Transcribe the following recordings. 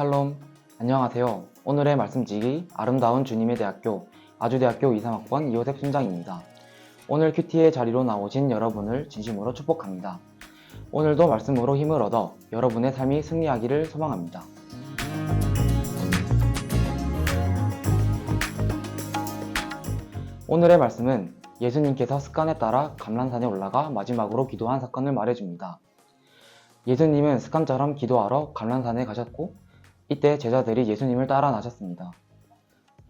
샬롬, 안녕하세요. 오늘의 말씀지기 아름다운 주님의 대학교 아주대학교 23학번 이호셉 순장입니다. 오늘 큐티의 자리로 나오신 여러분을 진심으로 축복합니다. 오늘도 말씀으로 힘을 얻어 여러분의 삶이 승리하기를 소망합니다. 오늘의 말씀은 예수님께서 습관에 따라 감람산에 올라가 마지막으로 기도한 사건을 말해줍니다. 예수님은 습관처럼 기도하러 감람산에 가셨고 이때 제자들이 예수님을 따라 나셨습니다.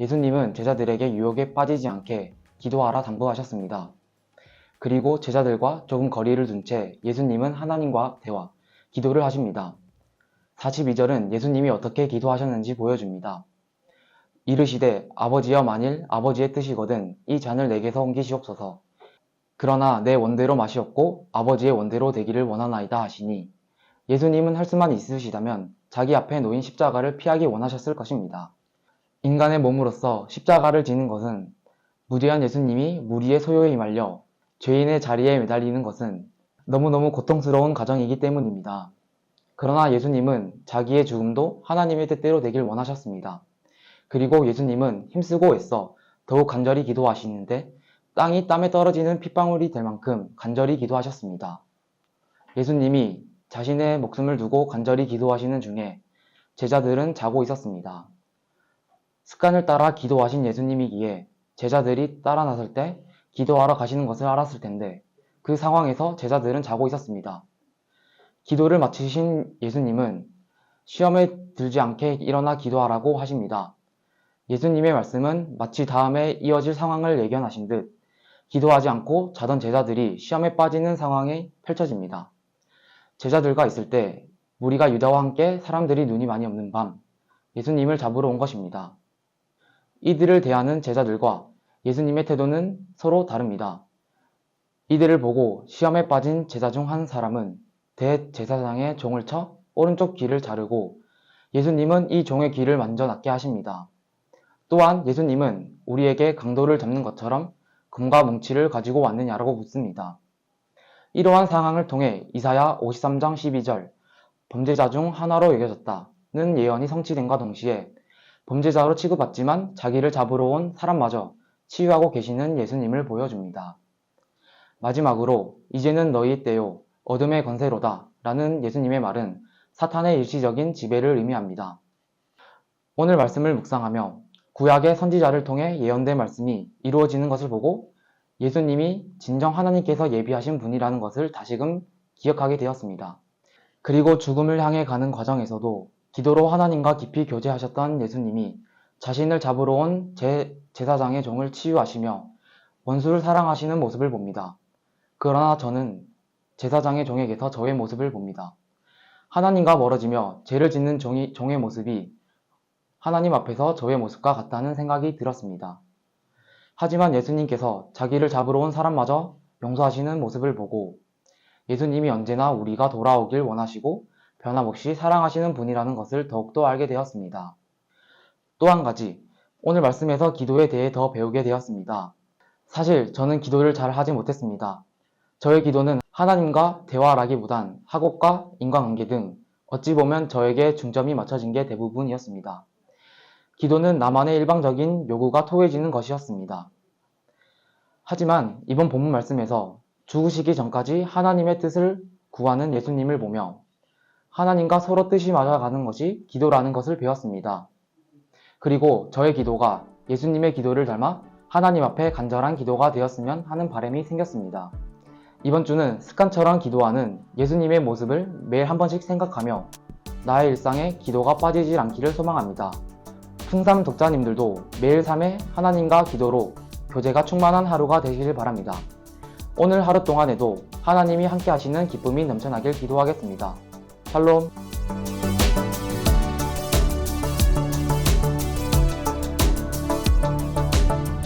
예수님은 제자들에게 유혹에 빠지지 않게 기도하라 당부하셨습니다. 그리고 제자들과 조금 거리를 둔 채 예수님은 하나님과 대화, 기도를 하십니다. 42절은 예수님이 어떻게 기도하셨는지 보여줍니다. 이르시되 아버지여 만일 아버지의 뜻이거든 이 잔을 내게서 옮기시옵소서. 그러나 내 원대로 마시옵고 아버지의 원대로 되기를 원하나이다 하시니 예수님은 할 수만 있으시다면 자기 앞에 놓인 십자가를 피하기 원하셨을 것입니다. 인간의 몸으로서 십자가를 지는 것은 무죄한 예수님이 무리의 소요에 휘말려 죄인의 자리에 매달리는 것은 너무너무 고통스러운 과정이기 때문입니다. 그러나 예수님은 자기의 죽음도 하나님의 뜻대로 되길 원하셨습니다. 그리고 예수님은 힘쓰고 애써 더욱 간절히 기도하시는데 땅이 땀에 떨어지는 핏방울이 될 만큼 간절히 기도하셨습니다. 예수님이 자신의 목숨을 두고 간절히 기도하시는 중에 제자들은 자고 있었습니다. 습관을 따라 기도하신 예수님이기에 제자들이 따라 나설 때 기도하러 가시는 것을 알았을 텐데 그 상황에서 제자들은 자고 있었습니다. 기도를 마치신 예수님은 시험에 들지 않게 일어나 기도하라고 하십니다. 예수님의 말씀은 마치 다음에 이어질 상황을 예견하신 듯 기도하지 않고 자던 제자들이 시험에 빠지는 상황이 펼쳐집니다. 제자들과 있을 때 무리가 유다와 함께 사람들이 눈이 많이 없는 밤 예수님을 잡으러 온 것입니다. 이들을 대하는 제자들과 예수님의 태도는 서로 다릅니다. 이들을 보고 시험에 빠진 제자 중 한 사람은 대제사장의 종을 쳐 오른쪽 귀를 자르고 예수님은 이 종의 귀를 만져 낫게 하십니다. 또한 예수님은 우리에게 강도를 잡는 것처럼 금과 뭉치를 가지고 왔느냐라고 묻습니다. 이러한 상황을 통해 이사야 53장 12절 범죄자 중 하나로 여겨졌다는 예언이 성취됨과 동시에 범죄자로 취급받지만 자기를 잡으러 온 사람마저 치유하고 계시는 예수님을 보여줍니다. 마지막으로 이제는 너희 때요 어둠의 권세로다 라는 예수님의 말은 사탄의 일시적인 지배를 의미합니다. 오늘 말씀을 묵상하며 구약의 선지자를 통해 예언된 말씀이 이루어지는 것을 보고 예수님이 진정 하나님께서 예비하신 분이라는 것을 다시금 기억하게 되었습니다. 그리고 죽음을 향해 가는 과정에서도 기도로 하나님과 깊이 교제하셨던 예수님이 자신을 잡으러 온 제사장의 종을 치유하시며 원수를 사랑하시는 모습을 봅니다. 그러나 저는 제사장의 종에게서 저의 모습을 봅니다. 하나님과 멀어지며 죄를 짓는 종의 모습이 하나님 앞에서 저의 모습과 같다는 생각이 들었습니다. 하지만 예수님께서 자기를 잡으러 온 사람마저 용서하시는 모습을 보고 예수님이 언제나 우리가 돌아오길 원하시고 변함없이 사랑하시는 분이라는 것을 더욱더 알게 되었습니다. 또 한 가지, 오늘 말씀에서 기도에 대해 더 배우게 되었습니다. 사실 저는 기도를 잘 하지 못했습니다. 저의 기도는 하나님과 대화라기보단 학업과 인간관계 등 어찌 보면 저에게 중점이 맞춰진 게 대부분이었습니다. 기도는 나만의 일방적인 요구가 토해지는 것이었습니다. 하지만 이번 본문 말씀에서 죽으시기 전까지 하나님의 뜻을 구하는 예수님을 보며 하나님과 서로 뜻이 맞아가는 것이 기도라는 것을 배웠습니다. 그리고 저의 기도가 예수님의 기도를 닮아 하나님 앞에 간절한 기도가 되었으면 하는 바람이 생겼습니다. 이번 주는 습관처럼 기도하는 예수님의 모습을 매일 한 번씩 생각하며 나의 일상에 기도가 빠지지 않기를 소망합니다. 풍삼 독자님들도 매일 삶에 하나님과 기도로 교제가 충만한 하루가 되시길 바랍니다. 오늘 하루 동안에도 하나님이 함께 하시는 기쁨이 넘쳐나길 기도하겠습니다. 샬롬.